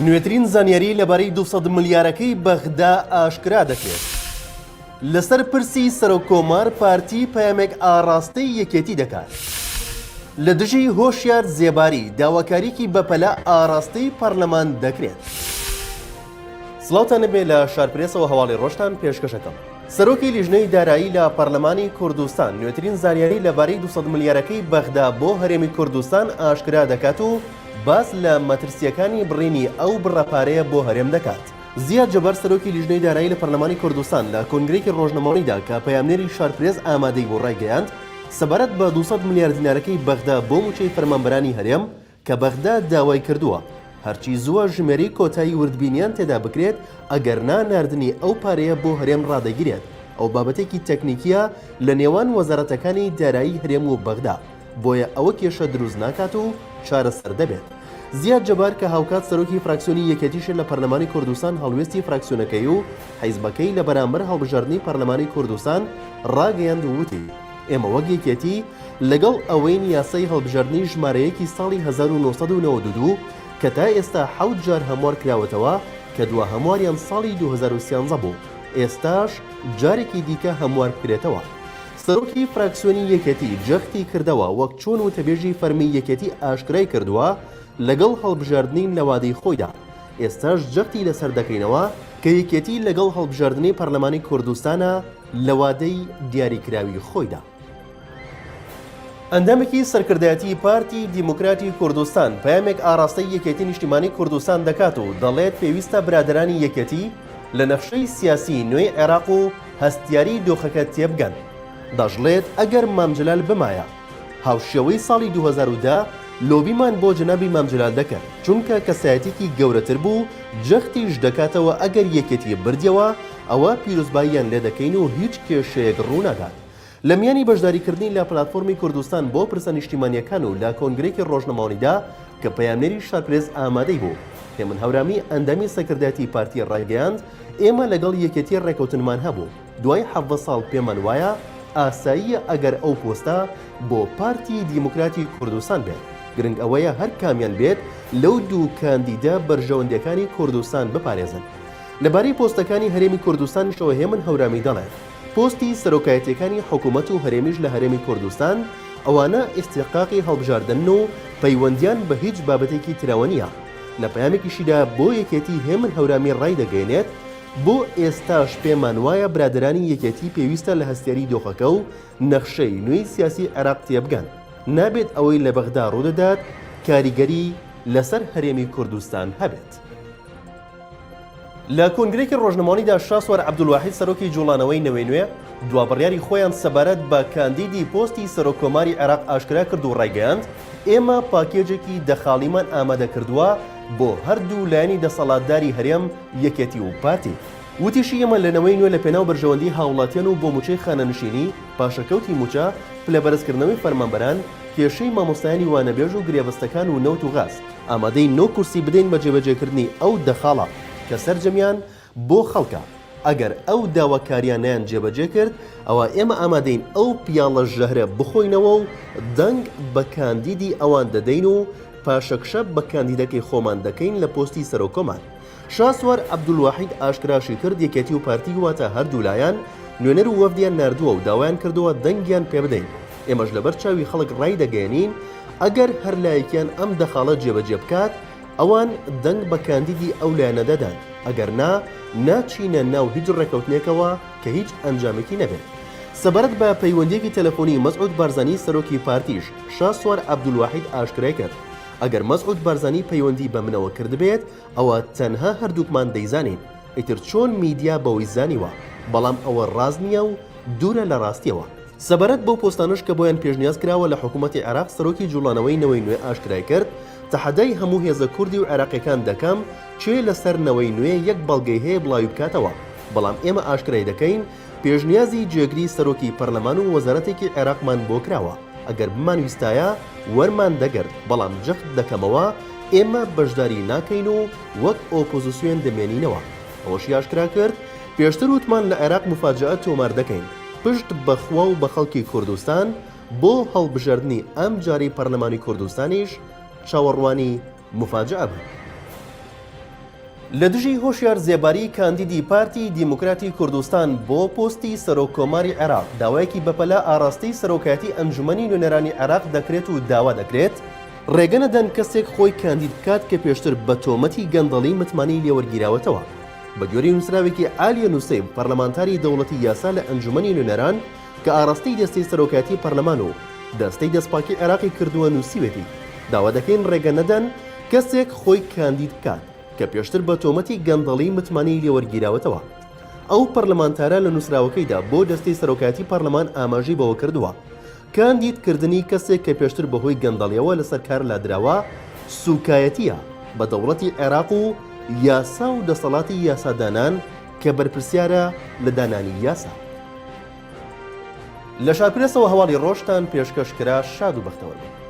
نوێترین زانیاری لەبارەی 200 ملیارەکەی بەغدا ئاشکرا دەکرێت. لەسەر پرسی سەرۆکۆمار پارتی پەیامێک ئاڕاستەی یەکێتی دەکات. لە دژی هۆشیار زێباری داواکاریکی بەپەلا ئاڕاستەی پەرلەمان دەکرێت. سڵاوتان بێ لە شارپرێسەوە هەواڵی ڕۆژتان پێشکەشەکەم. سەرۆکی لیژنەی دارایی لە پەرلەمانی کوردستان نوێترین زانیاری لەبارەی 200 ملیارەکەی بەغدا بۆ هەرێمی کوردستان ئاشکرا دەکات و باس لە مەترسیەکانی بڕینی ئەو بڕەپارەیە بۆ هەرێم دەکات. زیاد جەبار سەرۆکی لیژنەی دارایی لە پەرلەمانی کوردستان لە کۆنگرێکی ڕۆژنەمەڵیدا کە پەیامنێری شارپرێز ئامادەی بۆ ڕایگەیاند سەبارەت بە 200 ملیار دینارەکەی بەغدا بۆ موچەی فەرمانبەرانی هەرێم کە بەغدا داوای کردووە هەرچی زووە ژمێرەی کۆتایی وردبینیان تێدا بکرێت ئەگەرنا ناردنی ئەو پارەیە بۆ هەرێم ڕادەگیرێت. ئەو بابەتێکی تەکنیکیە لە نێوان وەزارەتەکانی دارایی هەرێم و بەغدا بۆیە ئەوە کێشە دروست ناکات و چارەسەر دەبێت. زیاد جەبار کە هاوکات سەرۆکی فراکسیۆنی یەکێتیشە لە پەرلەمانی کوردستان هەڵوێستی فراکسیۆنەکەی و حیزبەکەی لە بەرامبەر هەڵبژاردننی پەرلەمانی کوردستان ڕاگەیاند ووتی ئێمە وەک یەکێتی لەگەڵ ئەوەی یاسای هەڵبژاردننی ژمارەیەکی ساڵی 1992 کە تا ئێستا 7 جار هەموار کراوەتەوە کە دووە هەمواریان ساڵی 2013 بوو ئێستاش جارێکی دیکە هەموار بکرێتەوە. سەرۆکی فراکسیۆنی یەکێتی جەختی کردەوە وەک چۆن وتەبێژی فەرمی یەکێتی ئاشکرای کردووە لەگەڵ هەڵبژاردننی لەوادەی خۆیدا. ئێستاش جەختی لەسەر دەکەینەوە کە یەکێتی لەگەڵ هەڵبژاردننی پەرلەمانی کوردستانە لەوادەی دیاریکراوی خۆیدا. ئەندامێکی سەرکردایەتی پارتی دیموکراتی کوردستان پەیامێک ئاڕاستەی یەکێتی نیشتیمانی کوردستان دەکات و دەڵێت پێویستە برادرانی یەکێتی لە نەفشەی سیاسی نوێی عێراق و هەستیاری دۆخەکە تێبگەن. دەژڵێت ئەگەر مامجلال بمایە هاوشێوەی ساڵی 2010 لۆبیمان بۆ جەنابی مامجلال دەکەن چونکە کەسایەتێکی گەورەتر بوو جەختیش دەکاتەوە ئەگەر یەکێتی بردیەوە ئەوە پیرۆزباییان لێ دەکەین و هیچ کێشەیەک ڕووناگات. لە میانی بەشداریکردنی لە پلاتفۆرمی کوردستان بۆ پرسە نیشتیمانیەکان و لە کۆنگرێکی ڕۆژنەماڵیدا کە پەیامنێری شارپرێز ئامادەی بوو هێمن هەورامی ئەندامی سەرکردایەتی پارتی ڕایگەیاند ئێمە لەگەڵ یەکێتی ڕێکەوتنمان هەبوو دوای 7 ساڵ پێمان وایە ئاساییە ئەگەر ئەو پۆستە بۆ پارتی دیموکراتی کوردستان بێت. گرنگ ئەوەیە هەر کامیان بێت لەو دوو کاندیدا بەرژەوەندەکانی کوردستان بپارێزن. لەبارەی پۆستەکانی هەرێمی کوردستانیشەوە هێمن هەورامی دەڵێت پۆستی سەرۆکایەتیەکانی حکوومەت و هەرێمیش لە هەرێمی کوردستان ئەوانە ئیستیقاقی هەڵبژاردن و پەیوەندیان بە هیچ بابەتێکی تراوە نییە. لە پەیامێکیشیدا بۆ یەکێتی هێمن هەورامی ڕای دەگەێنێت بۆ ئێستاش پێمان وایە برادرانی یەکێتی پێویستە لە هەستیاری دۆخەکە و نەخشەی نوێی سیاسی عێراق تێبگەن. نابێت ئەوەی لە بەغدا ڕوودەدات کاریگەری لەسەر هەرێمی کوردستان هەبێت. لە کۆنگرێکی ڕۆژنەماڵیدا شاسوار عەبدولواحید سەرۆکی جوڵانەوەی نەوەی نوێ دوابڕیاری خۆیان سەبارەت بە کاندیدی پۆستی سەرۆکۆماری عێراق ئاشکرا کرد و ڕایگەیاند ئێمە پاکێجێکی دەخاڵیمان ئامادە کردووە بۆ هەردوو لایەنی دەسەڵاتداری هەرێم یەکێتی و پارتی. وتیشی ئێمە لەنەوەی نوێ لە پێناو بەرژەوەندی هاوڵاتیان و بۆ موچەی خانەنشینی پاشەکەوتی موچە پلە بەرزکردنەوەی فەرمانبەران کێشەی مامۆستایانی وانەبێژ و گرێبەستەکان و نەوت و غاز ئامادەی 9 کورسی بدەین بە جێبەجێکردنی ئەو دەخاڵە کە سەرجەمیان بۆ خەڵکە. ئەگەر ئەو داواکاریانیان جێبەجێ کرد ئەوە ئێمە ئامادەین ئەو پیاڵە ژەهرە بخۆینەوە و دەنگ بە کاندیدی ئەوان دەدەین و پاشەکشە بە کاندیدەکەی خۆمان دەکەین لە پۆستی سەرۆکۆمان. شاسوار عەبدولواحید ئاشکراشی کرد یەکێتی و پارتی واتە هەردوو لایەن نوێنەر و وەفدیان ناردووە و داوایان کردووە دەنگیان پێ بدەین. ئێمەش لەبەر چاوی خەڵک ڕای دەگەێنین ئەگەر هەر لایەکیان ئەم دەخاڵە جێبەجێ بکات ئەوان دەنگ بە کاندیدی ئەو لایەنە دەدان ئەگەر ناچینە ناو هیچ ڕێکەوتنێکەوە کە هیچ ئەنجامێکی نەبێت. سەبارەت بە پەیوەندیەکی تەلەفۆنی مەسعود بارزانی سەرۆکی پارتیش شاسوار عەبدولواحید ئاشکرای کرد ئەگەر مەسعود بارزانی پەیوەندی بە منەوە کردبێت ئەوە تەنها هەردووکمان دەیزانین ئیتر چۆن میدیا بەوەی زانیوە بەڵام ئەوە ڕاست نییە و دوورە لە ڕاستیەوە. سەبارەت بەو پۆستانش کە بۆیان پێشنیاز کراوە لە حکوومەتی عێراق سەرۆکی جوڵانەوەی نەوەی نوێ ئاشکرای کرد تەحەدای هەموو هێزە کوردی و عێراقیەکان دەکەم چێ لەسەر نەوەی نوێ یەک بەڵگەی هەیە بڵاوی بکاتەوە بەڵام ئێمە ئاشکرای دەکەین پێشنیازی جێگری سەرۆکی پەرلەمان و وەزارەتێکی عێراقمان بۆ کراوە ئەگەر بمانویستایە وەرمان دەگرت بەڵام جەخت دەکەمەوە ئێمە بەشداری ناکەین و وەک ئۆپۆزیسیۆن دەمێنینەوە. ئەوەشی ئاشکرا کرد پێشتر وتمان لە عێراق مفاجعە تۆمار دەکەین پشت بەخوا و بە خەڵکی کوردستان بۆ هەڵبژاردننی ئەم جاری پەرلەمانی کوردستانیش چاوەڕوانی مفاجعە بوو. لە دژی هۆشیار زێباری کاندیدی پارتی دیموکراتی کوردستان بۆ پۆستی سەرۆکۆماری عێراق داوایەکی بەپەلا ئاڕاستی سەرۆکایەتی ئەنجومەنی نوێنەرانی عێراق دەکرێت و داوا دەکرێت ڕێگە نەدەن کەسێک خۆی کاندید بکات کە پێشتر بە تۆمەتی گەندەڵی متمانی لێوەرگیراوەتەوە. بە گوێرەی نووسراوێکی ئالیە نووسێم پەرلەمانتاری دەوڵەتی یاسا لە ئەنجومەنی نوێنەران کە ئاڕاستی دەستەی سەرۆکایەتی پەرلەمان و دەستەی دەستپاکی عێراقی کردووە نووسیوێتی داوا دەکەین ڕێگە نەدەن کەسێک خۆی کاندید بکات کە پێشتر بە تۆمەتی گەندەڵی متمانی لێوەرگیراوەتەوە. ئەو پەرلەمانتارە لە نووسراوەکەیدا بۆ دەستەی سەرۆکایەتی پەرلەمان ئاماژەی بەوە کردووە کاندیدکردنی کەسێک کە پێشتر بەهۆی گەندەڵیەوە لەسەر کار لادراوە سوکایەتیە بە دەوڵەتی عێراق و یاسا و دەسەڵاتی یاسادانان کە بەرپرسیارە لە دانانی یاسا. لە شارپرسەوە هەواڵی ڕۆژتان پێشکەشکرا شاد و بەختەوەربێت.